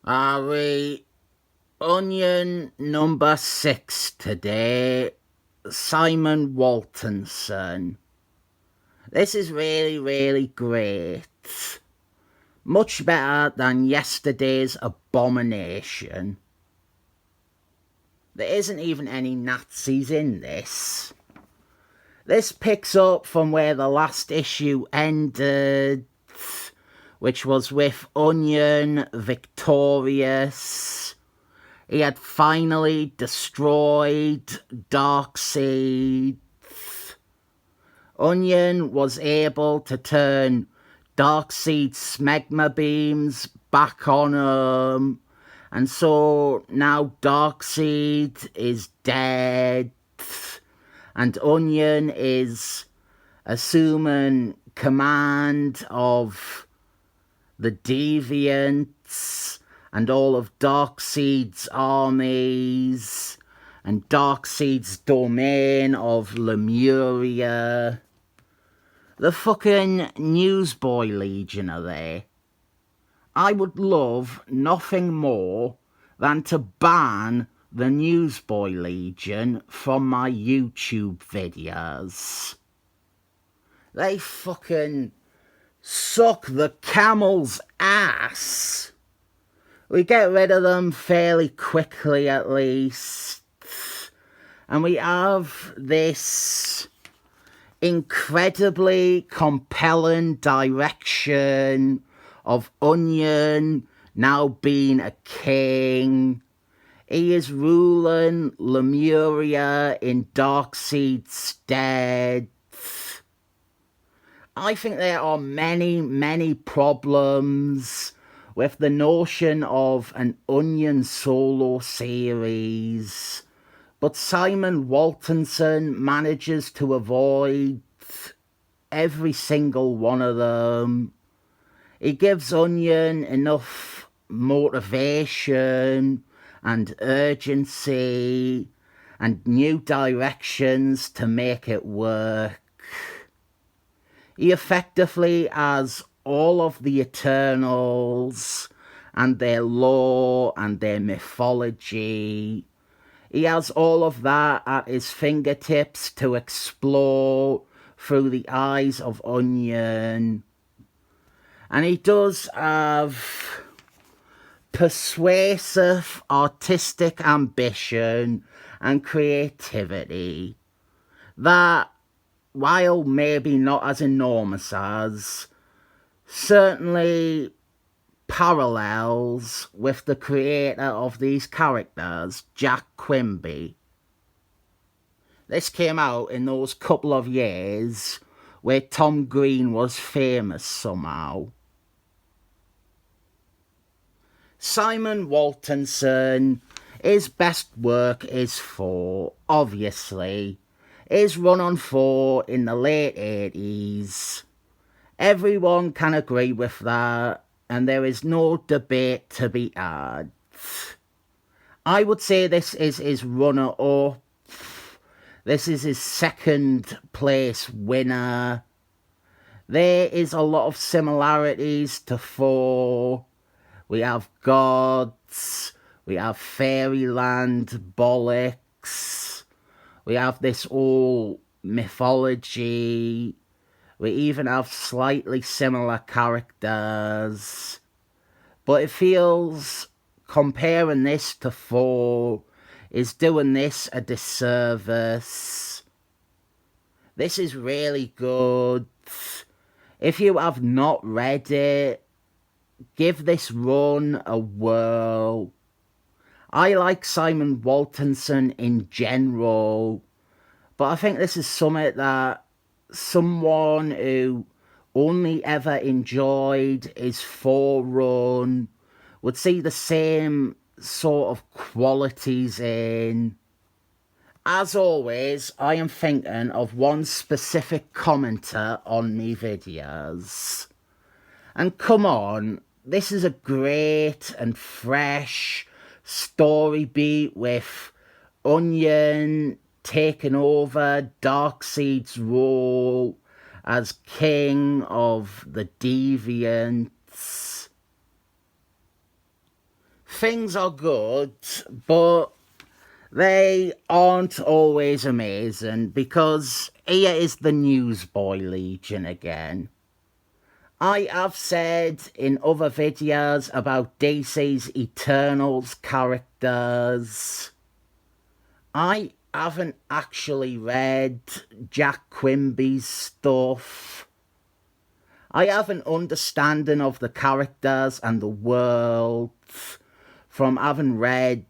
Are we Onion number 6 today? Simon Waltonson. This is really great. Much better than yesterday's abomination. There isn't even any Nazis in this. This picks up from where the last issue ended, which was with Onion victorious. He had finally destroyed Darkseid. Onion was able to turn Darkseid's smegma beams back on him. And so now Darkseid is dead. And Onion is assuming command of the Deviants and all of Darkseid's armies and Darkseid's domain of Lemuria. The fucking Newsboy Legion are there. I would love nothing more than to ban the Newsboy Legion from my YouTube videos. They fucking suck the camel's ass. We get rid of them fairly quickly at least. And we have this incredibly compelling direction of Onion now being a king. He is ruling Lemuria in Darkseid's stead. I think there are many problems with the notion of an Onion solo series, but Simon Waltonson manages to avoid every single one of them. He gives Onion enough motivation and urgency and new directions to make it work. He effectively has all of the Eternals and their lore and their mythology. He has all of that at his fingertips to explore through the eyes of Onion. And he does have persuasive artistic ambition and creativity that, while maybe not as enormous as, certainly parallels with the creator of these characters, Jack Quimby. This came out in those couple of years where Tom Green was famous somehow. Simon Waltonson, his best work is 4, obviously. His run on 4 in the late 80s. Everyone can agree with that, and there is no debate to be had. I would say this is his runner-up. This is his second place winner. There is a lot of similarities to 4. We have gods, we have fairyland bollocks, we have this old mythology, we even have slightly similar characters. But it feels comparing this to 4 is doing this a disservice. This is really good. If you have not read it, give this run a whirl. I like Simon Waltonson in general, but I think this is something that someone who only ever enjoyed his 4 run would see the same sort of qualities in. As always, I am thinking of one specific commenter on me videos. And come on, this is a great and fresh story beat with Onion taking over Darkseid's role as king of the Deviants. things are good, but they aren't always amazing, because here is the Newsboy Legion again. I have said in other videos about DC's Eternals characters, I haven't actually read Jack Quimby's stuff. I have an understanding of the characters and the world from having read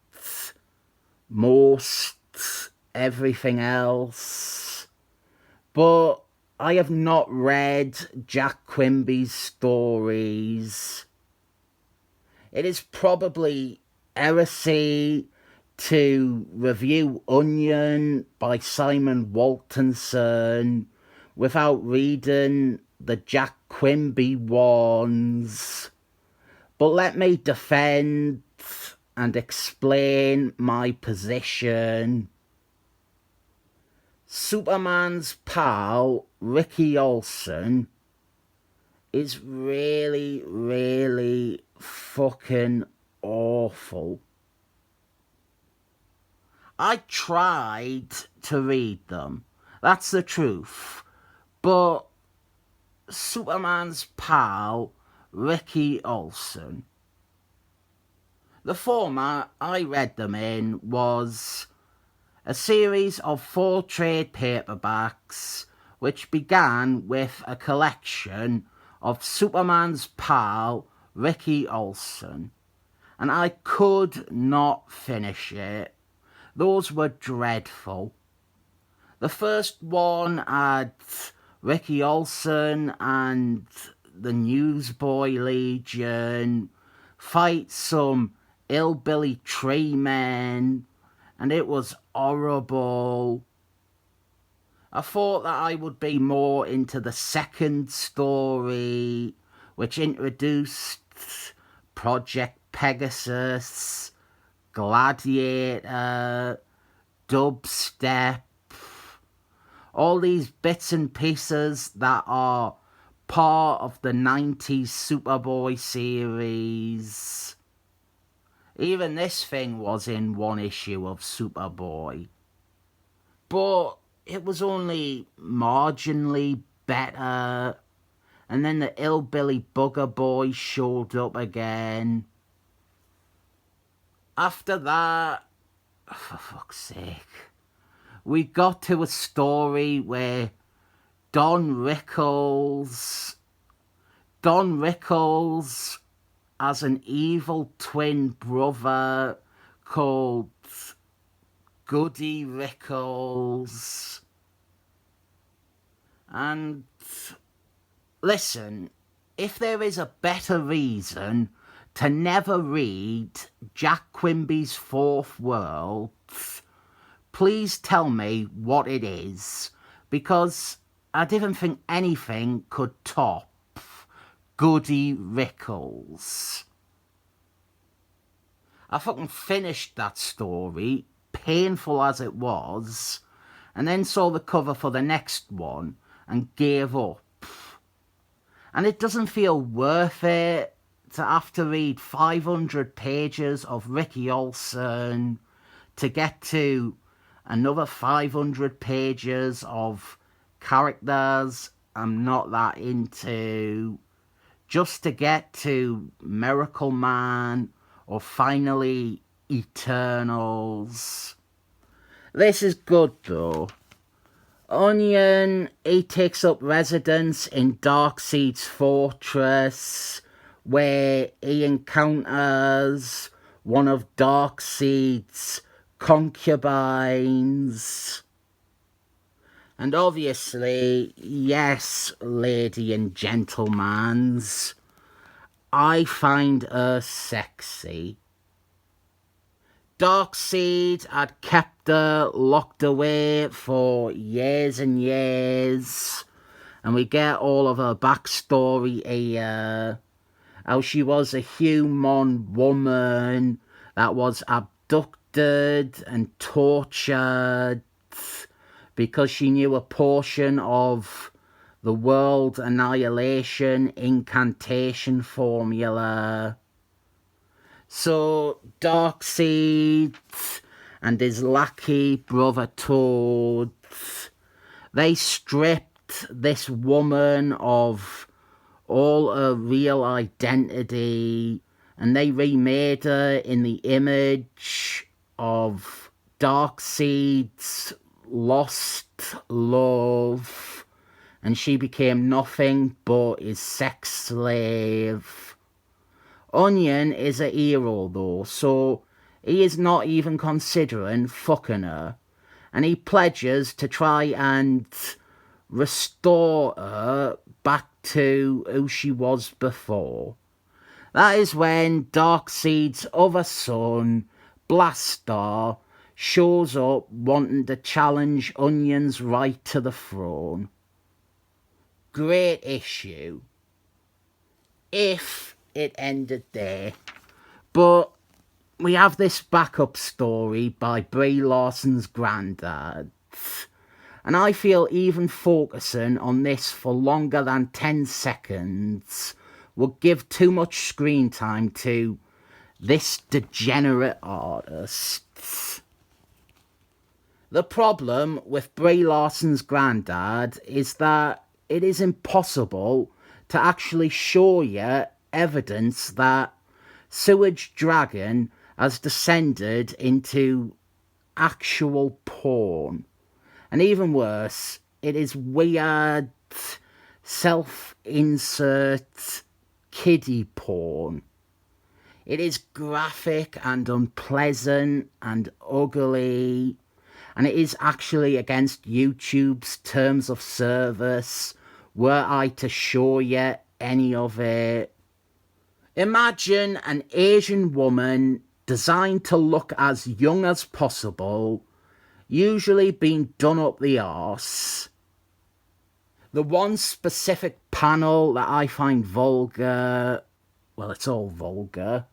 most everything else, but I have not read Jack Quimby's stories. It is probably heresy to review Onion by Simon Waltonson without reading the Jack Quimby ones, but let me defend and explain my position. Superman's pal, Ricky Olsen, is really, really fucking awful. I tried to read them, that's the truth, but Superman's pal, Ricky Olsen, the format I read them in was a series of 4 trade paperbacks which began with a collection of Superman's pal, Ricky Olsen, and I could not finish it. Those were dreadful. The first one had Ricky Olsen and the Newsboy Legion fight some hillbilly tree men, and it was horrible. I thought that I would be more into the second story, which introduced Project Pegasus, Gladiator, Dubstep, all these bits and pieces that are part of the 90s Superboy series. Even this thing was in one issue of Superboy, but it was only marginally better. And then the hillbilly bugger boy showed up again. After that, for fuck's sake, we got to a story where Don Rickles has an evil twin brother called Goody Rickles. And listen, if there is a better reason to never read Jack Quimby's Fourth World, please tell me what it is, because I didn't think anything could top Goody Rickles. I fucking finished that story, painful as it was, and then saw the cover for the next one and gave up. And it doesn't feel worth it to have to read 500 pages of Ricky Olsen to get to another 500 pages of characters I'm not that into, just to get to Miracle Man or finally Eternals. This is good though. Onion, he takes up residence in Darkseid's fortress, where he encounters one of Darkseid's concubines. And obviously, yes, lady and gentlemans, I find her sexy. Darkseid had kept her locked away for years and years, and we get all of her backstory here. How she was a human woman that was abducted and tortured because she knew a portion of the world annihilation incantation formula. So Darkseid and his lackey brother Toad, they stripped this woman of all her real identity, and they remade her in the image of Darkseid's lost love, and she became nothing but his sex slave. Onion is a hero though, so he is not even considering fucking her, and he pledges to try and restore her back to who she was before. That is when Darkseid's other son, Blastar, shows up wanting to challenge Onion's right to the throne. Great issue. If it ended there. But we have this backup story by Brie Larsen's granddad. And I feel even focusing on this for longer than 10 seconds would give too much screen time to this degenerate artist. The problem with Brie Larsen's granddad is that it is impossible to actually show you evidence that Sewage Dragon has descended into actual porn. And even worse, it is weird, self-insert kiddie porn. It is graphic and unpleasant and ugly, and it is actually against YouTube's terms of service were I to show you any of it. Imagine an Asian woman designed to look as young as possible, usually being done up the arse. The one specific panel that I find vulgar, well, it's all vulgar.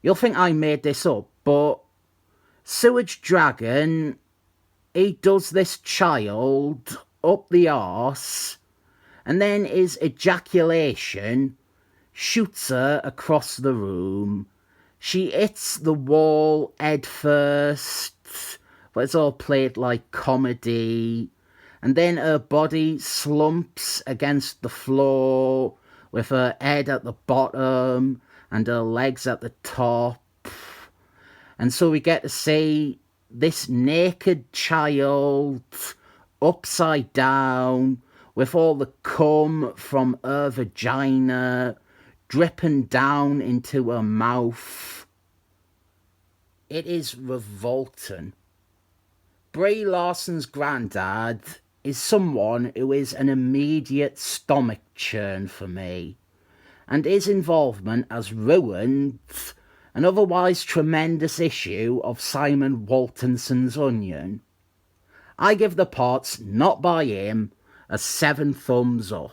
You'll think I made this up, but Sewage Dragon, he does this child up the arse, and then his ejaculation shoots her across the room. She hits the wall head first, but it's all played like comedy. And then her body slumps against the floor with her head at the bottom and her legs at the top. And so we get to see this naked child upside down with all the cum from her vagina dripping down into her mouth. It is revolting. Brie Larsen's granddad is someone who is an immediate stomach churn for me, and his involvement has ruined an otherwise tremendous issue of Simon Waltinson's Onion. I give the parts not by him a 7 thumbs up.